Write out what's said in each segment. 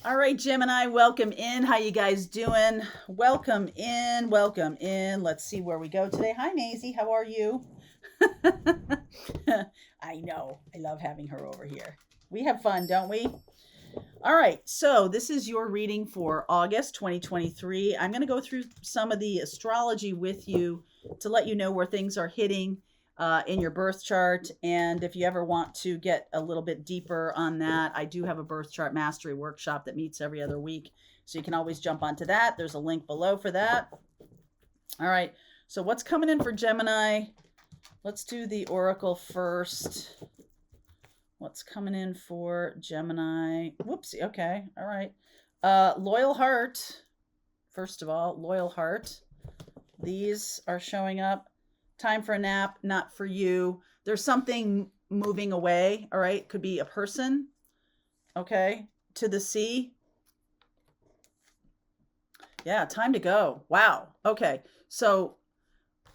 All right, Gemini, welcome in. How you guys doing? Welcome in, welcome in. Let's see where we go today. Hi, Maisie. How are you? I know. I love having her over here. We have fun, don't we? All right. So, this is your reading for August 2023. I'm going to go through some of the astrology with you to let you know where things are hitting in your birth chart. And if you ever want to get a little bit deeper on that, I do have a birth chart mastery workshop that meets every other week. So, you can always jump onto that. There's a link below for that. All right. So, what's coming in for Gemini? Let's do the oracle first. What's coming in for Gemini? Whoopsie. Okay. All right. Loyal heart. First of all, loyal heart. These are showing up. Time for a nap, not for you. There's something moving away. All right. Could be a person. Okay. To the sea. Yeah. Time to go. Wow. Okay. So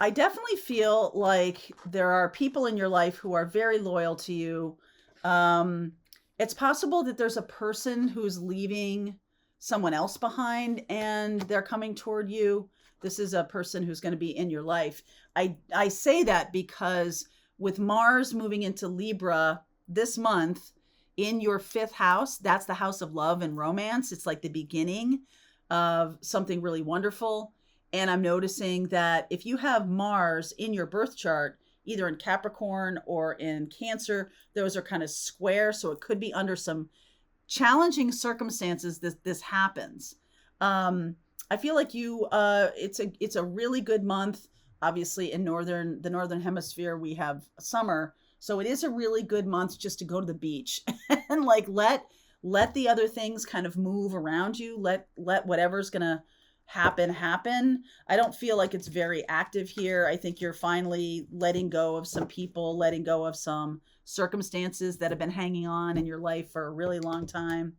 I definitely feel like there are people in your life who are very loyal to you. Um, it's possible that there's a person who's leaving someone else behind and they're coming toward you. This is a person who's going to be in your life. I say that because with Mars moving into Libra this month in your fifth house, that's the house of love and romance. It's like the beginning of something really wonderful. And I'm noticing that if you have Mars in your birth chart, either in Capricorn or in Cancer, those are kind of square. So it could be under some challenging circumstances this happens. I feel like it's a really good month. Obviously, in the northern hemisphere, we have summer, so it is a really good month just to go to the beach and like let the other things kind of move around you. Let whatever's gonna happen. I don't feel like it's very active here. I think you're finally letting go of some people, letting go of some circumstances that have been hanging on in your life for a really long time.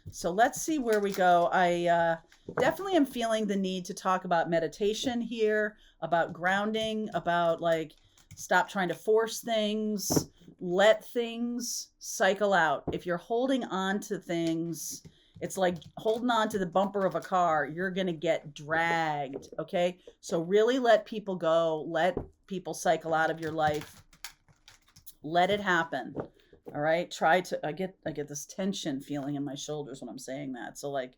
So let's see where we go. I definitely am feeling the need to talk about meditation here, about grounding, about like stop trying to force things, let things cycle out. If you're holding on to things, it's like holding on to the bumper of a car. You're going to get dragged. Okay. So really let people go. Let people cycle out of your life. Let it happen. All right. I get this tension feeling in my shoulders when I'm saying that. So like,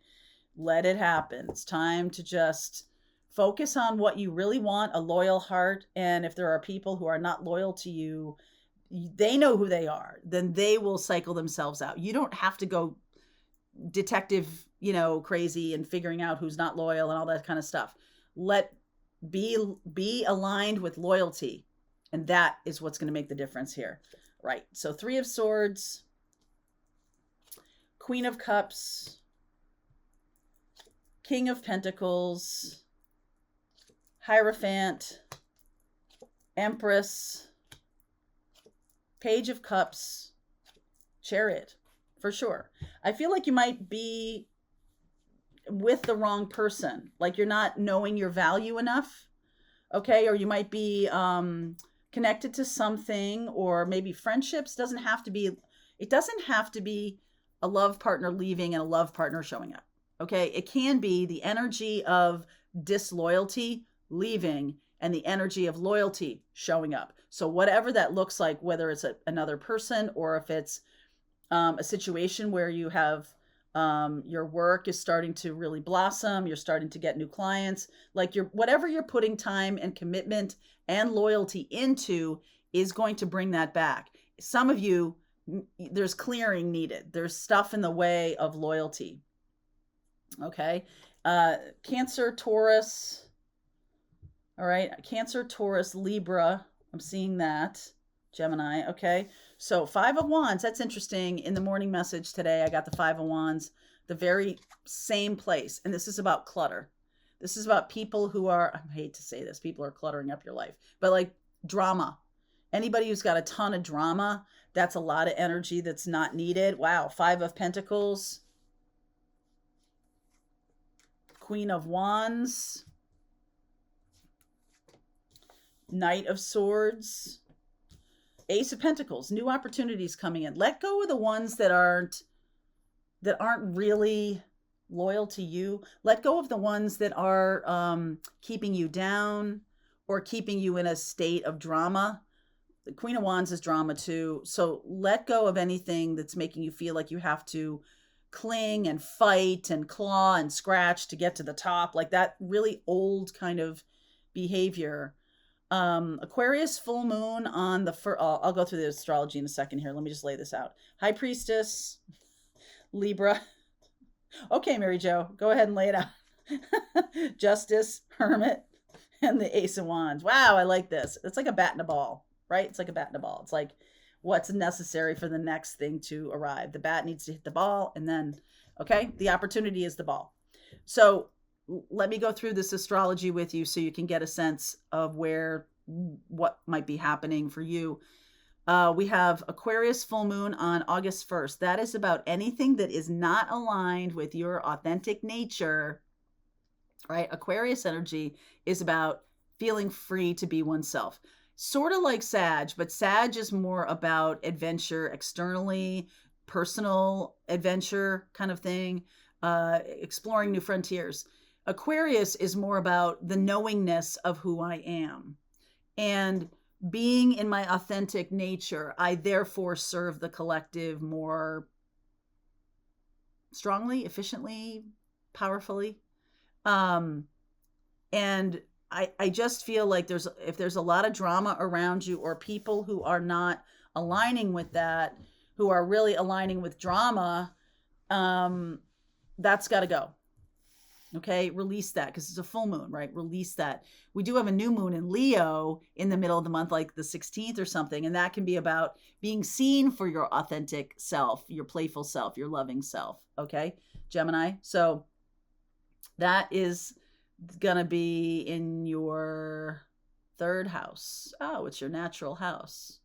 let it happen. It's time to just focus on what you really want, a loyal heart. And if there are people who are not loyal to you, they know who they are, then they will cycle themselves out. You don't have to go detective, crazy and figuring out who's not loyal and all that kind of stuff. Let be aligned with loyalty, and that is what's going to make the difference here. Right. So 3 of Swords, Queen of Cups, King of Pentacles, Hierophant, Empress, Page of Cups, Chariot, for sure. I feel like you might be with the wrong person. Like you're not knowing your value enough. Okay. Or you might be connected to something, or maybe friendships. It doesn't have to be a love partner leaving and a love partner showing up. Okay. It can be the energy of disloyalty leaving and the energy of loyalty showing up. So whatever that looks like, whether it's another person or if it's a situation where you have your work is starting to really blossom, you're starting to get new clients, like whatever you're putting time and commitment and loyalty into is going to bring that back. Some of you, there's clearing needed. There's stuff in the way of loyalty. Okay. Cancer, Taurus. All right. Cancer, Taurus, Libra. I'm seeing that. Gemini. Okay. So 5 of Wands. That's interesting. In the morning message today, I got the 5 of Wands, the very same place. And this is about clutter. This is about people who are, I hate to say this, people are cluttering up your life, but like drama. Anybody who's got a ton of drama, that's a lot of energy that's not needed. Wow. 5 of Pentacles, Queen of Wands, Knight of Swords, Ace of Pentacles, new opportunities coming in. Let go of the ones that aren't that aren't really loyal to you. Let go of the ones that are keeping you down or keeping you in a state of drama. The Queen of Wands is drama too. So let go of anything that's making you feel like you have to cling and fight and claw and scratch to get to the top, like that really old kind of behavior. Aquarius full moon on the first. I'll go through the astrology in a second here. Let me just lay this out. High Priestess, Libra. Okay, Mary Jo, go ahead and lay it out. Justice, Hermit, and the Ace of Wands. Wow, I like this. It's like a bat in a ball, right? It's like a bat in a ball. It's like what's necessary for the next thing to arrive. The bat needs to hit the ball, and then, okay, the opportunity is the ball. So let me go through this astrology with you so you can get a sense of what might be happening for you. We have Aquarius full moon on August 1st. That is about anything that is not aligned with your authentic nature, right? Aquarius energy is about feeling free to be oneself. Sort of like Sag, but Sag is more about adventure externally, personal adventure kind of thing, exploring new frontiers. Aquarius is more about the knowingness of who I am. And being in my authentic nature, I therefore serve the collective more strongly, efficiently, powerfully. And I just feel like if there's a lot of drama around you or people who are not aligning with that, who are really aligning with drama, that's got to go. Okay, release that because it's a full moon, right? Release that. We do have a new moon in Leo in the middle of the month, like the 16th or something. And that can be about being seen for your authentic self, your playful self, your loving self. Okay, Gemini. So that is going to be in your third house. Oh, it's your natural house,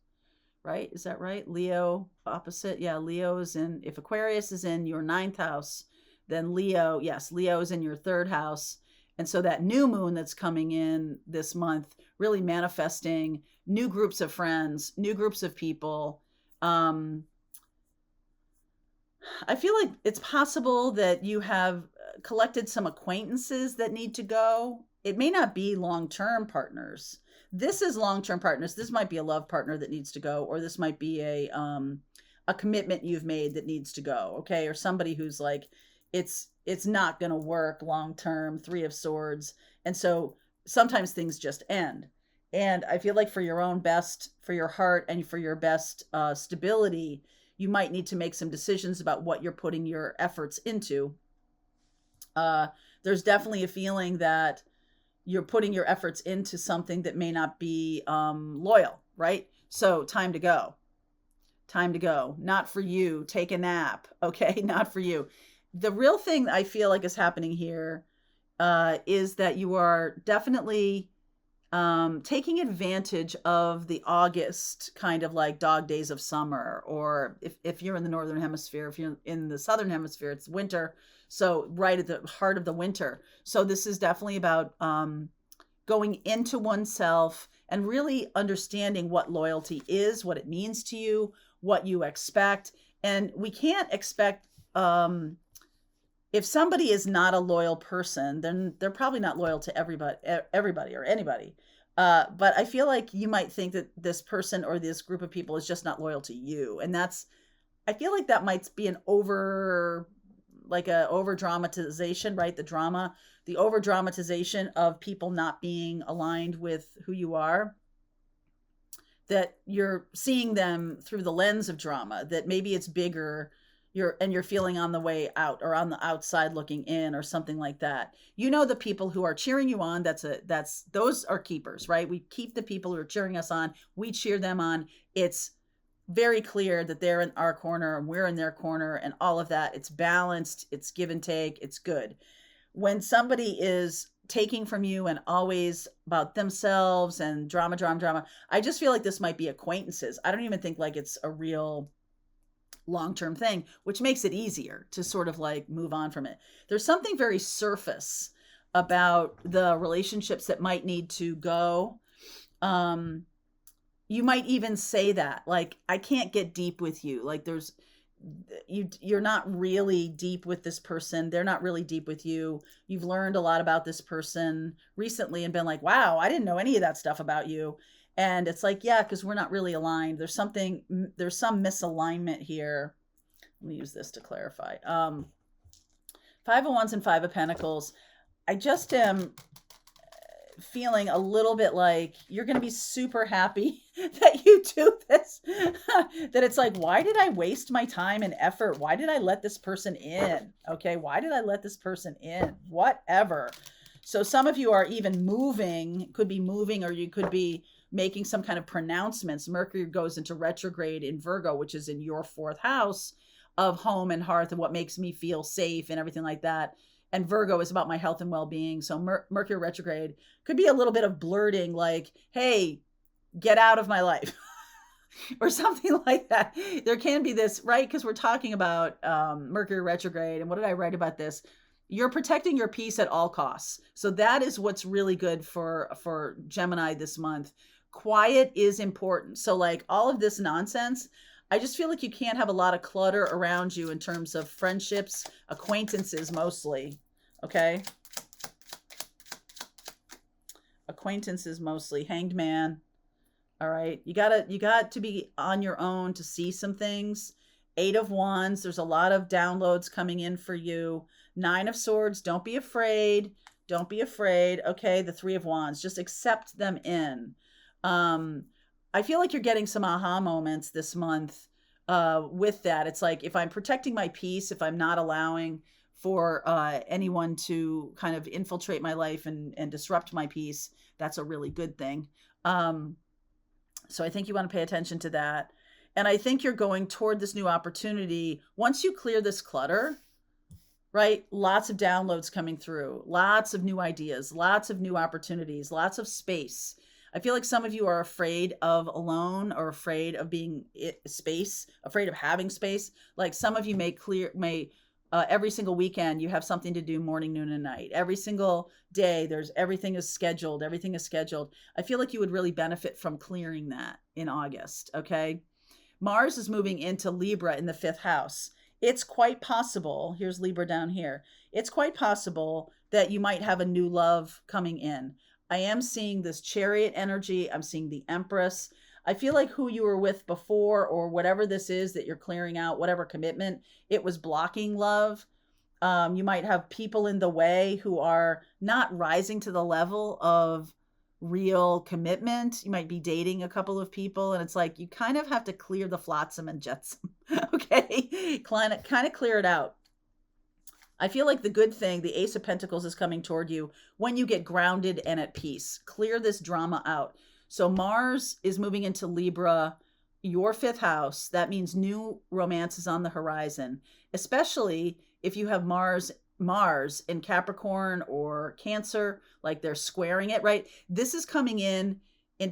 right? Is that right? Leo opposite. Yeah, Leo is in, if Aquarius is in your ninth house, then Leo, yes, Leo is in your third house. And so that new moon that's coming in this month, really manifesting new groups of friends, new groups of people. I feel like it's possible that you have collected some acquaintances that need to go. It may not be long-term partners. This is long-term partners. This might be a love partner that needs to go, or this might be a commitment you've made that needs to go. Okay. Or somebody who's like, it's not going to work long term, 3 of Swords. And so sometimes things just end. And I feel like for your own best, for your heart and for your best stability, you might need to make some decisions about what you're putting your efforts into. There's definitely a feeling that you're putting your efforts into something that may not be loyal, right? So time to go. Time to go. Not for you. Take a nap. Okay. Not for you. The real thing I feel like is happening here is that you are definitely taking advantage of the August kind of like dog days of summer, or if you're in the Northern Hemisphere, if you're in the Southern Hemisphere, it's winter. So right at the heart of the winter. So this is definitely about going into oneself and really understanding what loyalty is, what it means to you, what you expect. And we can't expect, if somebody is not a loyal person, then they're probably not loyal to everybody or anybody. But I feel like you might think that this person or this group of people is just not loyal to you. And I feel like that might be over dramatization, right? The over dramatization of people not being aligned with who you are, that you're seeing them through the lens of drama, that maybe it's bigger. You're feeling on the way out or on the outside looking in or something like that. You know, the people who are cheering you on, those are keepers, right? We keep the people who are cheering us on. We cheer them on. It's very clear that they're in our corner and we're in their corner and all of that. It's balanced. It's give and take. It's good. When somebody is taking from you and always about themselves and drama, I just feel like this might be acquaintances. I don't even think like it's a real long-term thing, which makes it easier to sort of like move on from it. There's something very surface about the relationships that might need to go. You might even say that, like, I can't get deep with you. Like you're not really deep with this person. They're not really deep with you. You've learned a lot about this person recently and been like, wow, I didn't know any of that stuff about you. And it's like, yeah, because we're not really aligned. There's some misalignment here. Let me use this to clarify. Five of Wands and Five of Pentacles. I just am feeling a little bit like you're going to be super happy that you do this. That it's like, why did I waste my time and effort? Why did I let this person in? Okay, why did I let this person in? Whatever. So some of you are even moving, could be moving, or you could be making some kind of pronouncements. Mercury goes into retrograde in Virgo, which is in your fourth house of home and hearth and what makes me feel safe and everything like that. And Virgo is about my health and well-being. So Mercury retrograde could be a little bit of blurting, like, hey, get out of my life or something like that. There can be this, right? Because we're talking about Mercury retrograde. And what did I write about this? You're protecting your peace at all costs. So that is what's really good for Gemini this month. Quiet is important. So like all of this nonsense, I just feel like you can't have a lot of clutter around you in terms of friendships, acquaintances mostly, okay? Acquaintances mostly, Hanged Man, all right? You got to be on your own to see some things. Eight of Wands, there's a lot of downloads coming in for you. Nine of Swords, don't be afraid. Don't be afraid, okay? The Three of Wands, just accept them in. I feel like you're getting some aha moments this month with that. It's like if I'm protecting my peace, if I'm not allowing for anyone to kind of infiltrate my life and disrupt my peace, that's a really good thing. So I think you want to pay attention to that. And I think you're going toward this new opportunity. Once you clear this clutter, right? Lots of downloads coming through, lots of new ideas, lots of new opportunities, lots of space. I feel like some of you are afraid of alone or afraid of being space, afraid of having space. Like some of you may every single weekend you have something to do morning, noon, and night. Every single day everything is scheduled. Everything is scheduled. I feel like you would really benefit from clearing that in August. Okay. Mars is moving into Libra in the fifth house. It's quite possible, here's Libra down here. It's quite possible that you might have a new love coming in. I am seeing this Chariot energy. I'm seeing the Empress. I feel like who you were with before or whatever this is that you're clearing out, whatever commitment, it was blocking love. You might have people in the way who are not rising to the level of real commitment. You might be dating a couple of people and it's like you kind of have to clear the flotsam and jetsam. Okay, kind of clear it out. I feel like the good thing, the Ace of Pentacles is coming toward you when you get grounded and at peace. Clear this drama out. So Mars is moving into Libra, your fifth house. That means new romance is on the horizon, especially if you have Mars in Capricorn or Cancer, like they're squaring it, right? This is coming in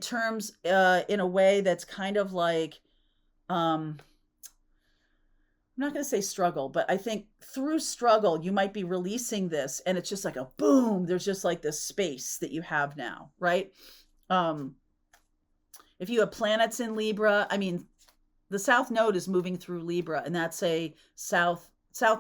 terms, in a way that's kind of like, I'm not going to say struggle, but I think through struggle, you might be releasing this and it's just like a boom. There's just like this space that you have now, right? If you have planets in Libra, I mean, the South Node is moving through Libra and that's a South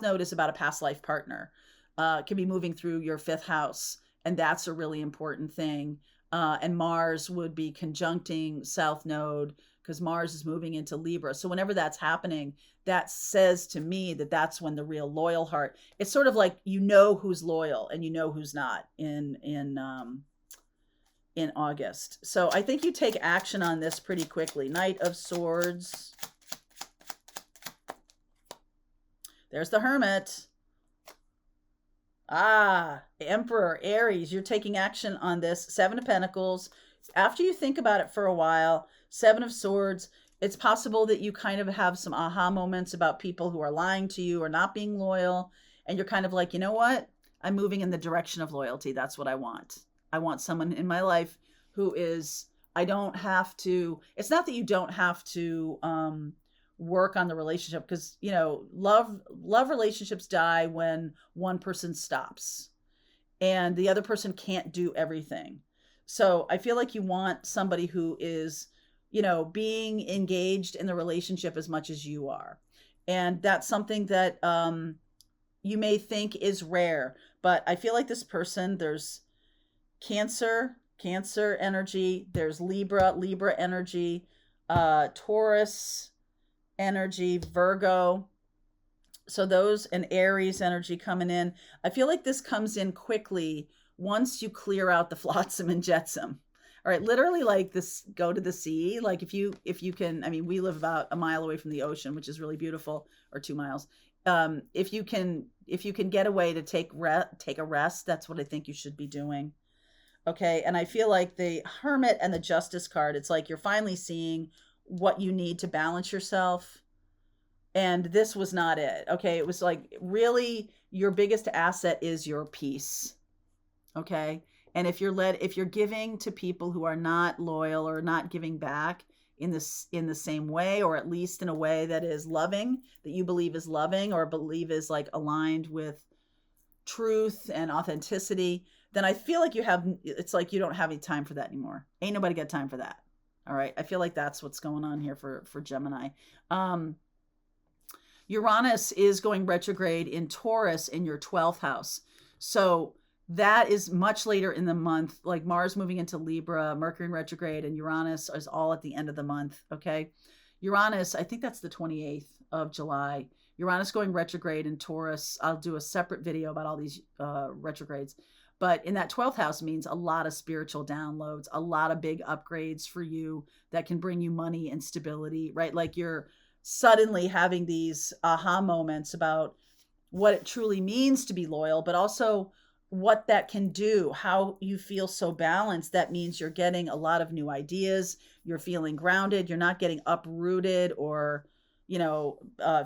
Node is about a past life partner. It can be moving through your fifth house and that's a really important thing. And Mars would be conjuncting South Node because Mars is moving into Libra. So whenever that's happening, that says to me that that's when the real loyal heart, it's sort of like, you know, who's loyal and you know, who's not in August. So I think you take action on this pretty quickly. Knight of Swords. There's the Hermit. Emperor, Aries, you're taking action on this. Seven of Pentacles. After you think about it for a while, Seven of Swords, it's possible that you kind of have some aha moments about people who are lying to you or not being loyal. And you're kind of like, you know what? I'm moving in the direction of loyalty. That's what I want. I want someone in my life who is, I don't have to, it's not that you don't have to work on the relationship because, you know, love relationships die when one person stops and the other person can't do everything. So I feel like you want somebody who is, you know, being engaged in the relationship as much as you are. And that's something that you may think is rare, but I feel like this person, there's Cancer energy, there's Libra energy, Taurus energy, Virgo. So those, and Aries energy coming in. I feel like this comes in quickly once you clear out the flotsam and jetsam. All right, literally like this, go to the sea. Like if you can, I mean, we live about a mile away from the ocean, which is really beautiful, or 2 miles. If you can get away to take a rest, that's what I think you should be doing. Okay. And I feel like the Hermit and the Justice card, it's like you're finally seeing what you need to balance yourself. And this was not it. Okay. It was like really your biggest asset is your peace. Okay. And if you're giving to people who are not loyal or not giving back in the same way, or at least in a way that is loving, that you believe is loving or believe is like aligned with truth and authenticity, then I feel like it's like you don't have any time for that anymore. Ain't nobody got time for that. All right. I feel like that's what's going on here for Gemini. Uranus is going retrograde in Taurus in your 12th house. So that is much later in the month, like Mars moving into Libra, Mercury in retrograde, and Uranus is all at the end of the month. Okay. Uranus, I think that's the 28th of July. Uranus going retrograde in Taurus. I'll do a separate video about all these retrogrades. But in that 12th house means a lot of spiritual downloads, a lot of big upgrades for you that can bring you money and stability, right? Like you're suddenly having these aha moments about what it truly means to be loyal, but also what that can do, how you feel so balanced. That means you're getting a lot of new ideas. You're feeling grounded. You're not getting uprooted or,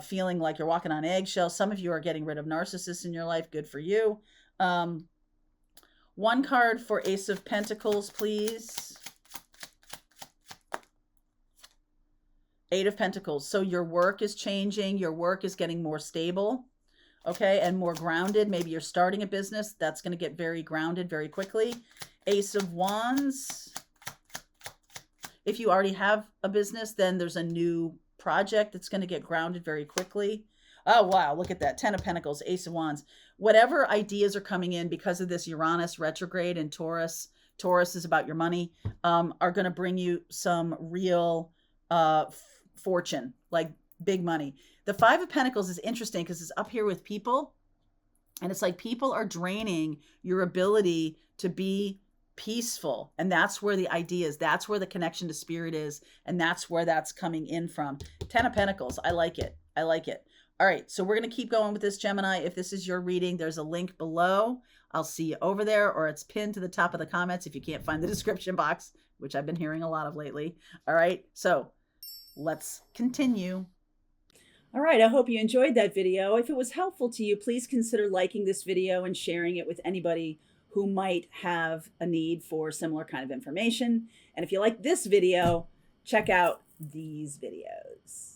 feeling like you're walking on eggshells. Some of you are getting rid of narcissists in your life. Good for you. One card for Ace of Pentacles, please. Eight of Pentacles. So your work is changing. Your work is getting more stable. Okay, and more grounded. Maybe you're starting a business. That's going to get very grounded very quickly. Ace of Wands. If you already have a business, then there's a new project that's going to get grounded very quickly. Oh, wow. Look at that. 10 of Pentacles, Ace of Wands. Whatever ideas are coming in because of this Uranus retrograde in Taurus, Taurus is about your money, are going to bring you some real fortune, like big money. The 5 of Pentacles is interesting because it's up here with people. And it's like people are draining your ability to be peaceful. And that's where the idea is. That's where the connection to spirit is. And that's where that's coming in from. 10 of Pentacles. I like it. I like it. All right. So we're going to keep going with this, Gemini. If this is your reading, there's a link below. I'll see you over there, or it's pinned to the top of the comments if you can't find the description box, which I've been hearing a lot of lately. All right. So let's continue. All right, I hope you enjoyed that video. If it was helpful to you, please consider liking this video and sharing it with anybody who might have a need for similar kind of information. And if you like this video, check out these videos.